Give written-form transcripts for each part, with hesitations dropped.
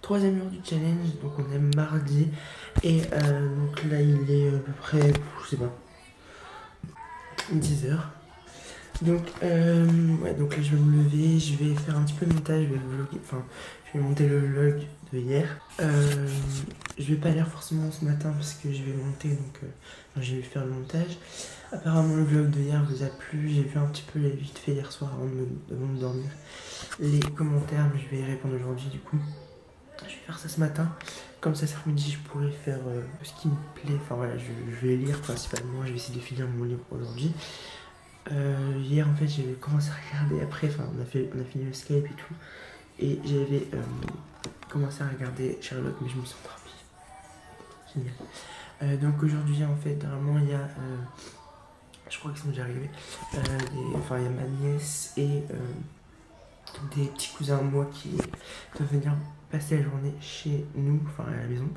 troisième jour du challenge, donc on est mardi. Et donc là il est à peu près, je sais pas, 10 h. Donc, ouais, donc là je vais me lever, je vais faire un petit peu de montage, je vais vlogger, enfin je vais monter le vlog de hier. Je vais pas lire forcément ce matin parce que je vais monter, donc je vais faire le montage. Apparemment le vlog de hier vous a plu, j'ai vu un petit peu vite fait hier soir avant de me dormir les commentaires, mais je vais y répondre aujourd'hui du coup. Je vais faire ça ce matin, comme ça cet après-midi je pourrais faire ce qui me plaît, enfin voilà, je vais lire principalement, je vais essayer de finir mon livre aujourd'hui. Hier en fait j'avais commencé à regarder après, enfin on a fini le Skype et tout, et j'avais commencé à regarder Sherlock, mais je me suis endormi. Génial. Donc aujourd'hui en fait normalement il y a, je crois qu'ils sont déjà arrivés, enfin il y a ma nièce et des petits cousins à moi qui doivent venir passer la journée chez nous, enfin à la maison.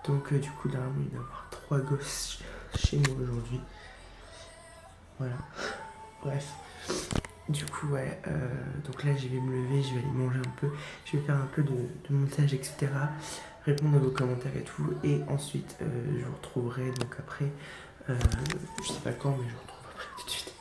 Donc du coup normalement il doit y avoir 3 gosses chez nous aujourd'hui. Voilà, bref, du coup ouais, donc là je vais me lever, je vais aller manger un peu, je vais faire un peu de montage etc, répondre à vos commentaires et tout, et ensuite je vous retrouverai donc après, je sais pas quand mais je vous retrouve après tout de suite.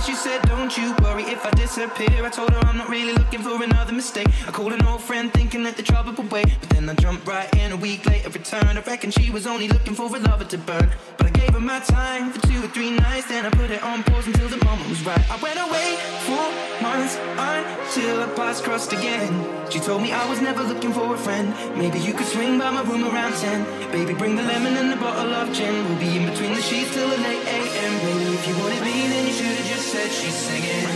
She said, don't you worry if I disappear. I told her I'm not really looking for another mistake. I called an old friend thinking that the trouble would wait, but then I jumped right in a week later, returned. I reckon she was only looking for a lover to burn, but I gave her my time for 2 or 3 nights, then I put it on pause until the moment was right. I went away for months until our paths crossed again. She told me I was never looking for a friend. Maybe you could swing by my room around 10. Baby, bring the lemon and the bottle of gin. We'll be in between the sheets till the late AM. Baby, if you wanted me, then you should've just said. She's singing,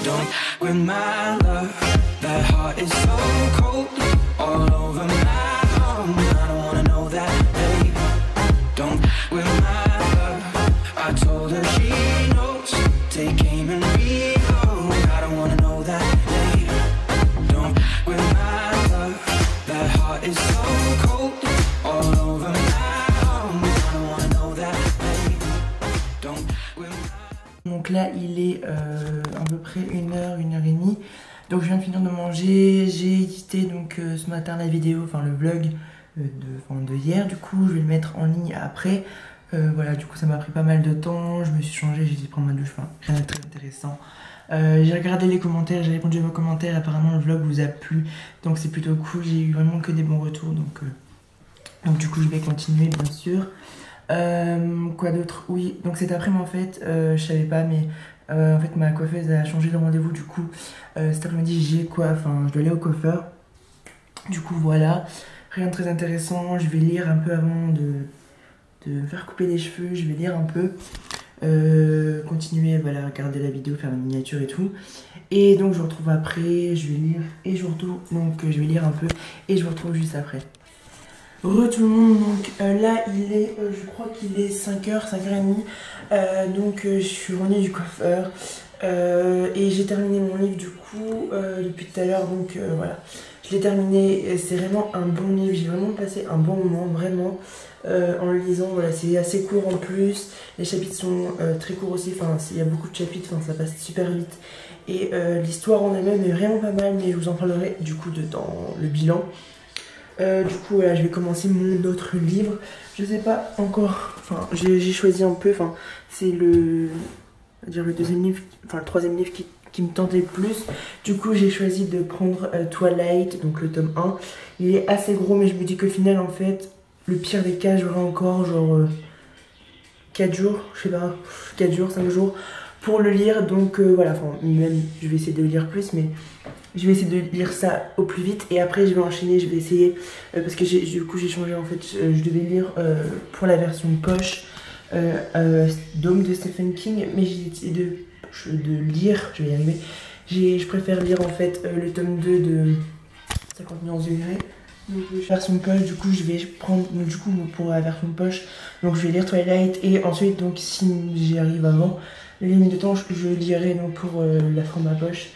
don't with my love. That heart is so cold, all over my arm. I don't wanna know that, babe. Don't with my love. I told her she knows. Take aim and reload. I don't wanna know that, babe. Don't with my love. That heart is so cold, all over my arm. I don't wanna know that, babe. Don't with my. Donc là il est à peu près 1h, 1h30. Donc je viens de finir de manger. J'ai édité donc ce matin la vidéo, enfin le vlog de hier. Du coup je vais le mettre en ligne après. Voilà, du coup ça m'a pris pas mal de temps. Je me suis changée, j'ai dû prendre ma douche, enfin rien de très intéressant. J'ai regardé les commentaires, j'ai répondu à vos commentaires. Apparemment le vlog vous a plu, donc c'est plutôt cool. J'ai eu vraiment que des bons retours, donc du coup je vais continuer bien sûr. Quoi d'autre? Oui, donc cet après-midi en fait, je savais pas, mais en fait ma coiffeuse a changé de rendez-vous. Du coup cet après-midi je dois aller au coiffeur. Du coup voilà, rien de très intéressant. Je vais lire un peu avant de me faire couper les cheveux. Je vais lire un peu, continuer, voilà, regarder la vidéo, faire une miniature et tout. Et donc je vous retrouve après, je vais lire et je vous retrouve, donc je vais lire un peu et je vous retrouve juste après. Re tout le monde, donc là il est, je crois qu'il est 5h, 5h30, donc je suis revenue du coiffeur et j'ai terminé mon livre du coup depuis tout à l'heure, donc voilà, je l'ai terminé. C'est vraiment un bon livre, j'ai vraiment passé un bon moment, vraiment, en le lisant. Voilà, c'est assez court en plus, les chapitres sont très courts aussi, enfin il y a beaucoup de chapitres, enfin ça passe super vite, et l'histoire en elle-même est vraiment pas mal, mais je vous en parlerai du coup dans le bilan. Du coup voilà, je vais commencer mon autre livre. Je sais pas encore, enfin j'ai choisi un peu, enfin c'est le deuxième livre, enfin le troisième livre qui me tentait le plus. Du coup j'ai choisi de prendre Twilight, donc le tome 1. Il est assez gros, mais je me dis qu'au final en fait, le pire des cas, j'aurai encore genre 4 jours, je sais pas, 4 jours, 5 jours pour le lire. Donc voilà, enfin même je vais essayer de le lire plus, mais je vais essayer de lire ça au plus vite et après je vais enchaîner, je vais essayer, parce que du coup j'ai changé en fait, je devais lire pour la version poche Dôme de Stephen King, mais j'ai décidé de lire, je vais y arriver, je préfère lire en fait le tome 2 de 50 nuances de degrés. Donc version poche, du coup je vais prendre, donc, du coup pour la version poche, donc je vais lire Twilight et ensuite donc si j'y arrive avant les limites de temps, je lirai donc pour la format poche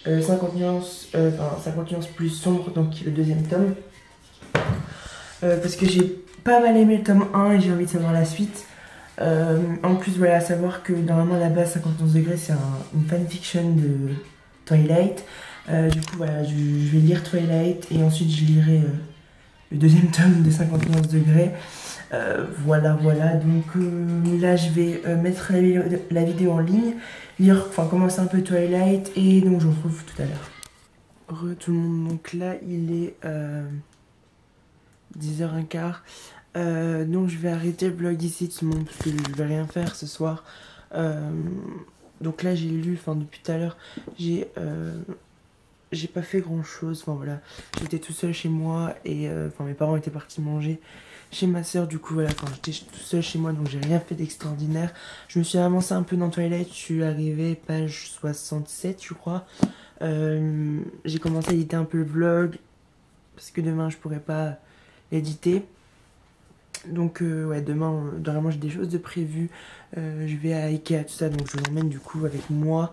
50 nuances, enfin 50 nuances plus sombre, donc le deuxième tome, parce que j'ai pas mal aimé le tome 1 et j'ai envie de savoir la suite. En plus, voilà, à savoir que normalement là-bas 51 degrés c'est une fanfiction de Twilight. Du coup, voilà, je vais lire Twilight et ensuite je lirai le deuxième tome de 51 degrés. Voilà, donc là je vais mettre la vidéo en ligne, commencer un peu Twilight et donc je vous retrouve tout à l'heure. Tout le monde, donc là il est 10h15. Donc je vais arrêter le vlog ici tout le monde parce que je vais rien faire ce soir. Donc là j'ai lu, depuis tout à l'heure j'ai pas fait grand chose, voilà, j'étais tout seul chez moi et mes parents étaient partis manger chez ma soeur, du coup voilà, j'étais tout seul chez moi donc j'ai rien fait d'extraordinaire. Je me suis avancé un peu dans Twilight, je suis arrivé page 67 je crois. J'ai commencé à éditer un peu le vlog parce que demain je pourrais pas l'éditer. Donc ouais, demain vraiment j'ai des choses de prévues. Je vais à Ikea tout ça, donc je l'emmène du coup avec moi.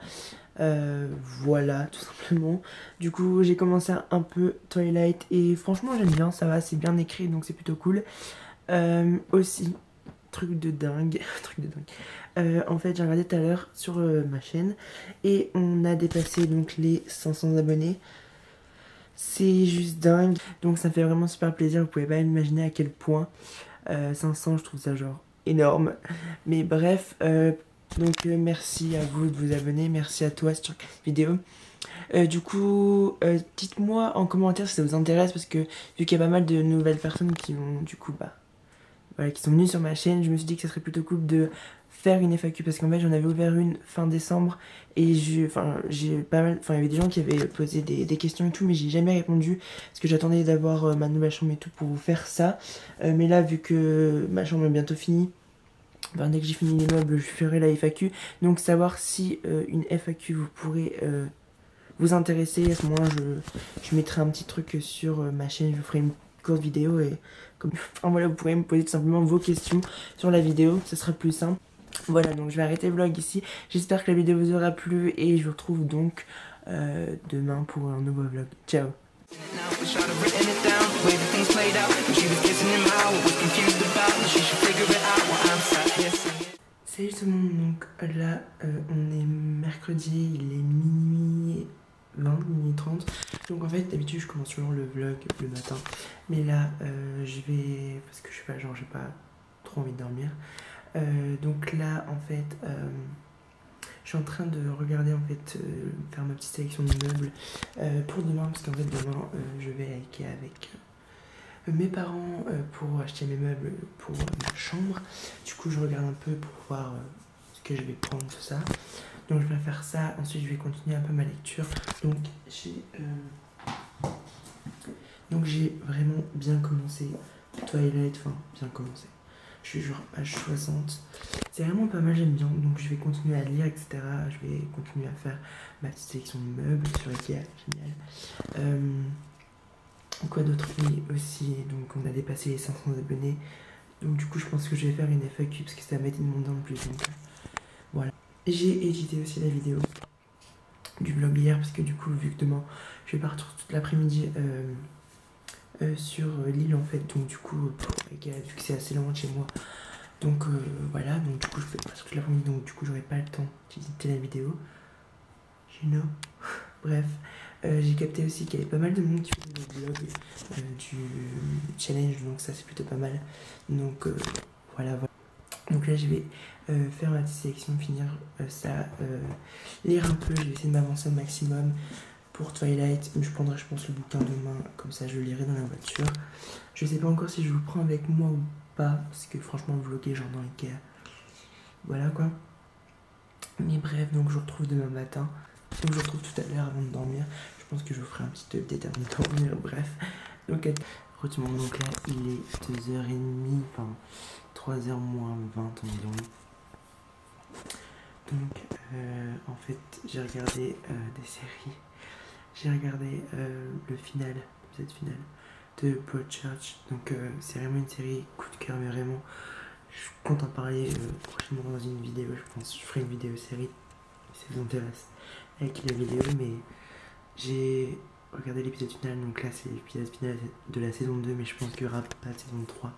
Voilà, tout simplement. Du coup j'ai commencé un peu Twilight et franchement j'aime bien, ça va, c'est bien écrit donc c'est plutôt cool. Aussi, truc de dingue, en fait j'ai regardé tout à l'heure sur ma chaîne et on a dépassé donc les 500 abonnés. C'est juste dingue, donc ça me fait vraiment super plaisir, vous pouvez pas imaginer à quel point. 500 je trouve ça genre énorme, mais bref, donc merci à vous de vous abonner, merci à toi sur cette vidéo. Du coup dites-moi en commentaire si ça vous intéresse, parce que vu qu'il y a pas mal de nouvelles personnes qui vont du coup qui sont venues sur ma chaîne, je me suis dit que ça serait plutôt cool de faire une FAQ, parce qu'en fait j'en avais ouvert une fin décembre et j'ai pas mal, il y avait des gens qui avaient posé des questions et tout, mais j'ai jamais répondu parce que j'attendais d'avoir ma nouvelle chambre et tout pour vous faire ça. Mais là vu que ma chambre est bientôt finie, dès que j'ai fini les meubles je ferai la FAQ, donc savoir si une FAQ vous pourrez vous intéresser. À ce moment-là je mettrai un petit truc sur ma chaîne, je vous ferai une courte vidéo et voilà, vous pourrez me poser tout simplement vos questions sur la vidéo, ce sera plus simple. Voilà, donc je vais arrêter le vlog ici. J'espère que la vidéo vous aura plu et je vous retrouve donc demain pour un nouveau vlog. Ciao. Salut tout le monde, donc là on est mercredi, il est minuit 20, minuit 30. Donc en fait d'habitude je commence toujours le vlog le matin, mais là je vais, parce que je sais pas, genre j'ai pas trop envie de dormir. Donc là en fait je suis en train de regarder faire ma petite sélection de meubles pour demain, parce qu'en fait demain je vais à Ikea avec mes parents pour acheter mes meubles pour ma chambre. Du coup je regarde un peu pour voir ce que je vais prendre, tout ça. Donc je vais faire ça, ensuite je vais continuer un peu ma lecture. Donc j'ai vraiment bien commencé Twilight, bien commencé. Je suis genre page 60. C'est vraiment pas mal, j'aime bien. Donc je vais continuer à lire, etc. Je vais continuer à faire ma petite sélection de meubles sur Ikea, génial. Quoi d'autre? Oui, aussi, donc on a dépassé les 500 abonnés. Donc du coup je pense que je vais faire une FAQ parce que ça m'a été demandé en plus. Donc voilà. J'ai édité aussi la vidéo du vlog hier parce que du coup vu que demain je vais partir toute l'après-midi sur l'île en fait, donc du coup vu que c'est assez loin de chez moi, donc voilà, donc du coup je vais partir toute l'après-midi, donc du coup j'aurai pas le temps d'éditer la vidéo, bref. J'ai capté aussi qu'il y avait pas mal de monde qui faisait des vlogs du challenge, donc ça c'est plutôt pas mal. Donc voilà. Donc là je vais faire ma petite sélection, finir ça, lire un peu, je vais essayer de m'avancer au maximum pour Twilight. Je prendrai je pense le bouquin demain, comme ça je le lirai dans la voiture. Je sais pas encore si je vous prends avec moi ou pas, parce que franchement vlogger genre dans Ikea, voilà quoi. Mais bref, donc je vous retrouve demain matin. Donc je vous retrouve tout à l'heure avant de dormir. Je pense que je vous ferai un petit update avant de dormir, bref. Donc donc là il est 2h30, 3h moins 20 environ. Donc en fait j'ai regardé des séries. J'ai regardé l'épisode final de Broadchurch. Donc c'est vraiment une série coup de cœur, mais vraiment je compte en parler prochainement dans une vidéo. Je pense que je ferai une vidéo série si ça vous intéresse avec la vidéo. Mais j'ai regardé l'épisode final, donc là c'est l'épisode final de la saison 2, mais je pense qu'il n'y aura pas de saison 3.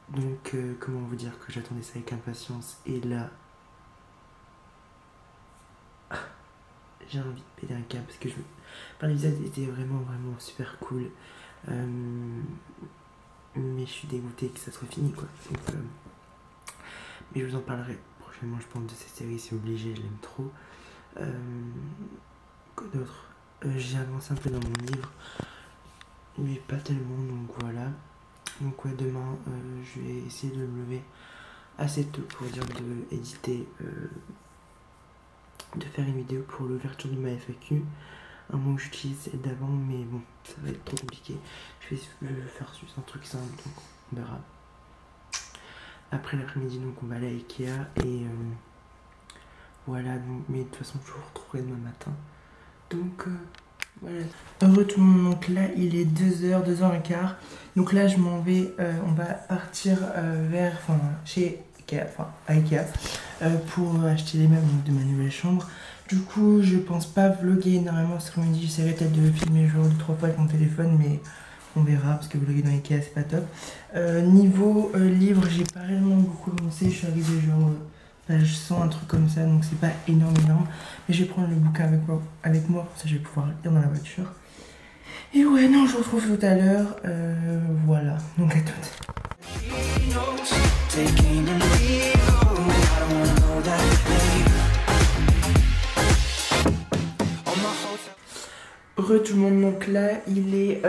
Donc comment vous dire que j'attendais ça avec impatience, et là j'ai envie de péter un câble parce que l'épisode était vraiment super cool, mais je suis dégoûté que ça soit fini quoi. Donc, mais je vous en parlerai prochainement, je pense, de cette série, c'est obligé, je l'aime trop. Quoi d'autre? J'ai avancé un peu dans mon livre, mais pas tellement, donc voilà. Donc ouais, demain je vais essayer de me lever assez tôt pour dire de éditer, de faire une vidéo pour l'ouverture de ma FAQ, un mot que j'utilise d'avant, mais bon, ça va être trop compliqué. Je vais faire juste un truc simple, donc on verra. Après l'après-midi, donc on va aller à Ikea, et voilà, donc, mais de toute façon je vous retrouverai demain matin. Donc voilà. Heureux tout le monde, donc là il est 2h, 2h15. Donc là je m'en vais, on va partir chez Ikea, à Ikea, pour acheter les meubles de ma nouvelle chambre. Du coup je pense pas vlogger énormément cet après-midi, j'essaierai peut-être de filmer genre 2-3 fois avec mon téléphone, mais on verra parce que vlogger dans Ikea c'est pas top. Niveau livre, j'ai pas réellement beaucoup avancé, je suis arrivée genre page 100, un truc comme ça, donc c'est pas énorme, mais je vais prendre le bouquin avec moi, pour ça je vais pouvoir lire dans la voiture. Et ouais, non, je vous retrouve tout à l'heure, voilà, donc à toutes. Heureux tout le monde, donc là il est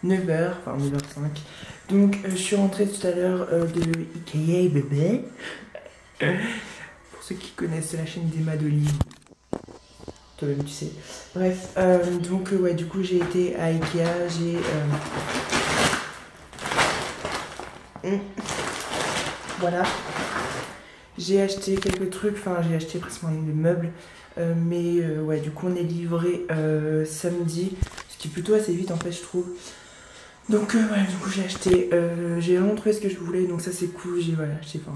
9h, enfin 9h05. Donc je suis rentrée tout à l'heure de Ikea bébé. Pour ceux qui connaissent la chaîne d'Emma Dolly, toi-même tu sais. Bref, donc ouais, du coup j'ai été à Ikea, voilà. J'ai acheté quelques trucs, enfin j'ai acheté presque des meubles. Mais ouais, du coup on est livré samedi, ce qui est plutôt assez vite en fait je trouve. Donc ouais, du coup j'ai vraiment trouvé ce que je voulais, donc ça c'est cool. J'ai acheté tout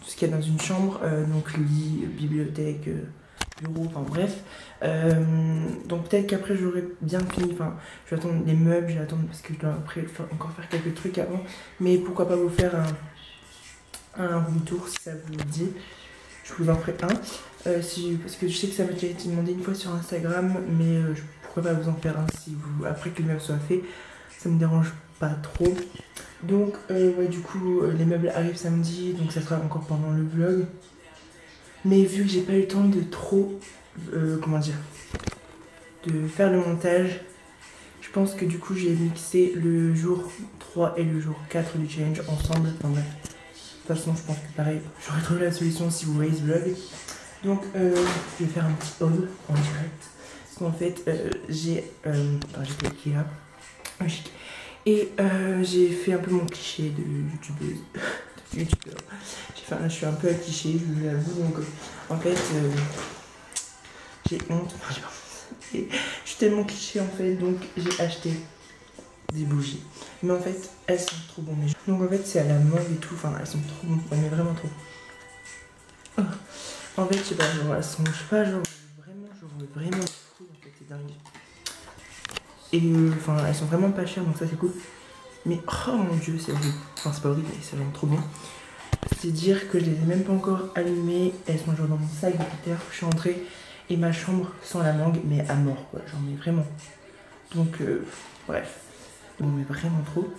ce qu'il y a dans une chambre, donc lit, bibliothèque, bureau, enfin bref. Donc peut-être qu'après j'aurai bien fini, enfin je vais attendre les meubles, je vais attendre parce que je dois après encore faire quelques trucs avant. Mais pourquoi pas vous faire un room tour si ça vous dit. Je vous en ferai un, parce que je sais que ça m'a déjà été demandé une fois sur Instagram, mais pourquoi pas vous en faire un si vous, après que le meuble soit fait, ça me dérange pas trop. Donc ouais, du coup les meubles arrivent samedi, donc ça sera encore pendant le vlog. Mais vu que j'ai pas eu le temps de trop, comment dire, de faire le montage, je pense que du coup j'ai mixé le jour 3 et le jour 4 du challenge ensemble, enfin bref. De toute façon, je pense que pareil, j'aurais trouvé la solution si vous voyez ce vlog. Donc, je vais faire un petit haul en direct. Parce qu'en fait, j'ai fait Ikea. Et j'ai fait un peu mon cliché de youtubeuse. de youtubeur. Je suis un peu à cliché, je vous l'avoue. Donc, en fait, j'ai honte. Je suis tellement cliché en fait, donc j'ai acheté des bougies. Mais en fait, elles sont trop bonnes. Donc en fait, c'est à la mangue et tout. Enfin, elles sont trop bonnes. Mais vraiment trop. Oh. En fait, je sais pas, genre, elles sont, je sais pas, genre, vraiment cool. En fait, c'est dingue. Et enfin, elles sont vraiment pas chères, donc ça c'est cool. Mais oh mon dieu, c'est horrible. Enfin, c'est pas horrible, mais c'est vraiment trop bon. C'est dire que je les ai même pas encore allumées. Elles sont genre dans mon sac de Peter. Je suis rentrée et ma chambre sans la mangue, mais à mort quoi. Genre, mais vraiment. Donc, bref. Donc, mais vraiment trop.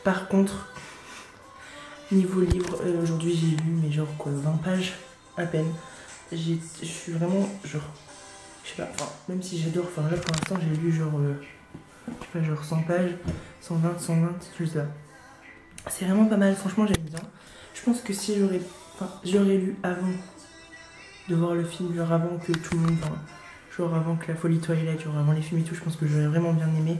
Par contre, niveau livre, aujourd'hui j'ai lu, mais genre quoi, 20 pages à peine. Je suis vraiment genre, je sais pas, enfin, même si j'adore, enfin là pour l'instant j'ai lu genre, je sais pas, genre 100 pages, 120, je sais pas. C'est vraiment pas mal, franchement j'aime bien. Je pense que si j'aurais lu avant de voir le film, genre avant que tout le monde, genre avant que la folie Twilight, genre avant les films et tout, je pense que j'aurais vraiment bien aimé.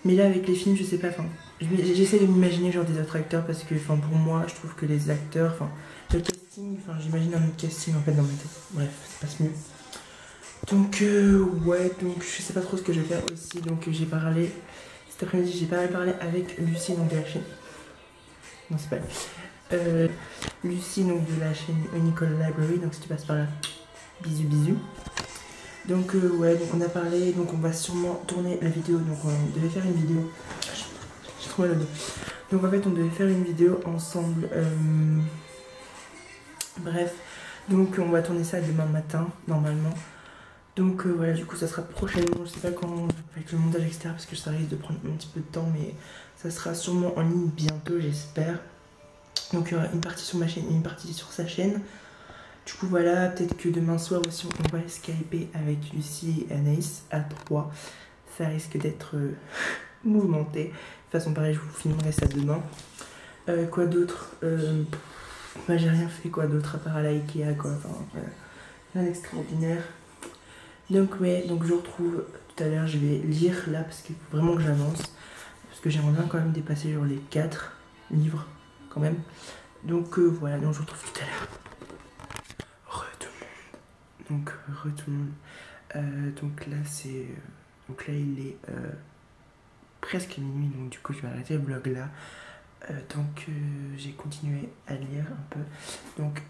Mais là avec les films, je sais pas, enfin, j'essaie de m'imaginer genre des autres acteurs parce que, enfin, pour moi, je trouve que les acteurs, enfin, le casting, enfin, j'imagine un autre casting en fait dans ma tête. Bref, ça passe mieux. Donc ouais, donc je sais pas trop ce que je vais faire aussi. Donc j'ai parlé cet après-midi, j'ai pas mal parlé avec Lucie, donc de la chaîne. Non, c'est pas elle. Lucie, donc de la chaîne Nicole Library. Donc si tu passes par là, bisous bisous. Donc ouais, donc on a parlé, donc on va sûrement tourner la vidéo, donc on devait faire une vidéo. J'ai trop mal au dos. Donc en fait on devait faire une vidéo ensemble. Bref, donc on va tourner ça demain matin normalement. Donc voilà, du coup ça sera prochainement, je sais pas quand, avec le montage etc. parce que ça risque de prendre un petit peu de temps, mais ça sera sûrement en ligne bientôt, j'espère. Donc il y aura une partie sur ma chaîne et une partie sur sa chaîne. Du coup voilà, peut-être que demain soir aussi on va skyper avec Lucie et Anaïs à 3. Ça risque d'être mouvementé. De toute façon pareil, je vous filmerai ça demain. Quoi d'autre bah, j'ai rien fait quoi d'autre à part à la Ikea quoi, enfin voilà, rien d'extraordinaire. Donc ouais, donc je vous retrouve tout à l'heure, je vais lire là parce qu'il faut vraiment que j'avance. Parce que j'aimerais bien quand même dépasser genre les 4 livres quand même. Donc voilà, donc je vous retrouve tout à l'heure. Tout le monde. Donc tout le monde. Donc là c'est. Donc là il est presque minuit, donc du coup je vais arrêter le vlog là. Donc j'ai continué à lire un peu. Donc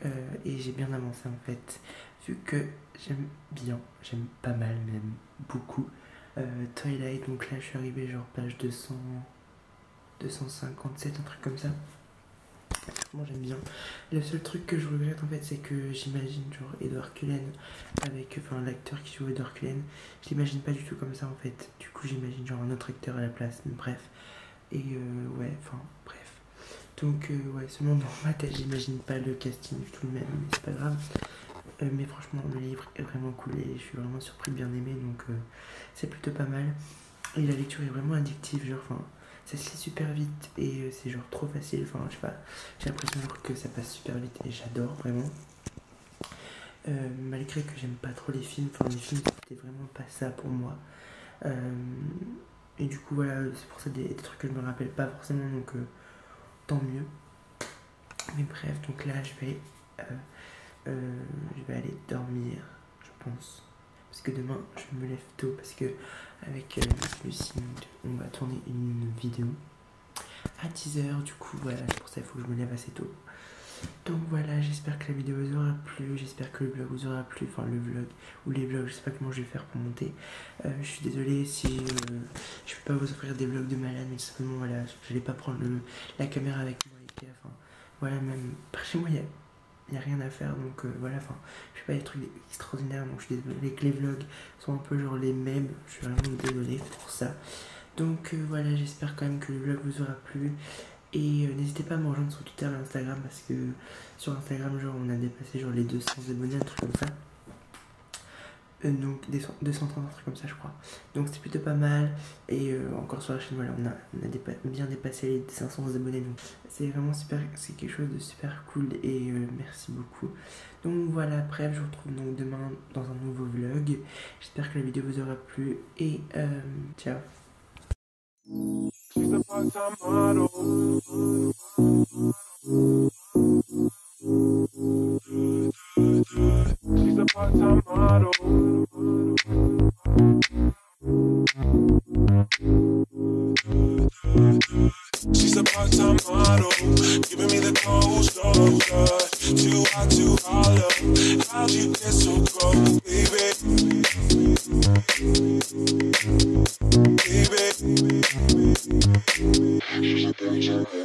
et j'ai bien avancé en fait. Vu que j'aime pas mal même beaucoup Twilight. Donc là je suis arrivé genre page 257, un truc comme ça. Moi j'aime bien. Le seul truc que je regrette en fait c'est que j'imagine genre Edward Cullen avec, enfin l'acteur qui joue Edward Cullen, je l'imagine pas du tout comme ça en fait. Du coup j'imagine genre un autre acteur à la place, mais bref. Et ouais, enfin bref. Donc ouais, seulement dans ma tête j'imagine pas le casting du tout le même, mais c'est pas grave. Mais franchement le livre est vraiment cool et je suis vraiment surpris de bien aimer, donc c'est plutôt pas mal. Et la lecture est vraiment addictive, genre enfin ça se lit super vite et c'est genre trop facile, enfin je sais pas, j'ai l'impression que ça passe super vite et j'adore vraiment. Malgré que j'aime pas trop les films, enfin les films c'était vraiment pas ça pour moi. Et du coup voilà, c'est pour ça des trucs que je me rappelle pas forcément, donc tant mieux. Mais bref, donc là je vais aller dormir, je pense. Parce que demain je me lève tôt parce que avec Lucie on va tourner une vidéo à 10h. Du coup voilà, c'est pour ça qu'il faut que je me lève assez tôt. Donc voilà, j'espère que la vidéo vous aura plu, j'espère que le vlog vous aura plu, enfin le vlog ou les vlogs, je sais pas comment je vais faire pour monter. Je suis désolé si je peux pas vous offrir des vlogs de malade, mais simplement voilà, je vais pas prendre la caméra avec moi, enfin voilà, même par chez moi il y a rien à faire, donc voilà, enfin je fais pas des trucs extraordinaires, donc je suis désolé que les vlogs sont un peu genre les mêmes, je suis vraiment désolé pour ça. Donc voilà, j'espère quand même que le vlog vous aura plu. Et n'hésitez pas à me rejoindre sur Twitter et Instagram parce que sur Instagram genre on a dépassé genre les 200 abonnés, un truc comme ça. Donc 230, un truc comme ça je crois. Donc c'est plutôt pas mal. Et encore sur la chaîne voilà, on a bien dépassé les 500 abonnés. Donc c'est vraiment super, c'est quelque chose de super cool et merci beaucoup. Donc voilà, bref, je vous retrouve donc demain dans un nouveau vlog. J'espère que la vidéo vous aura plu et ciao. She's a part-time model. She's a part-time model. She's a part-time model, giving me the cold shoulder. Too hot to holler. How'd you get so cold, baby? Baby.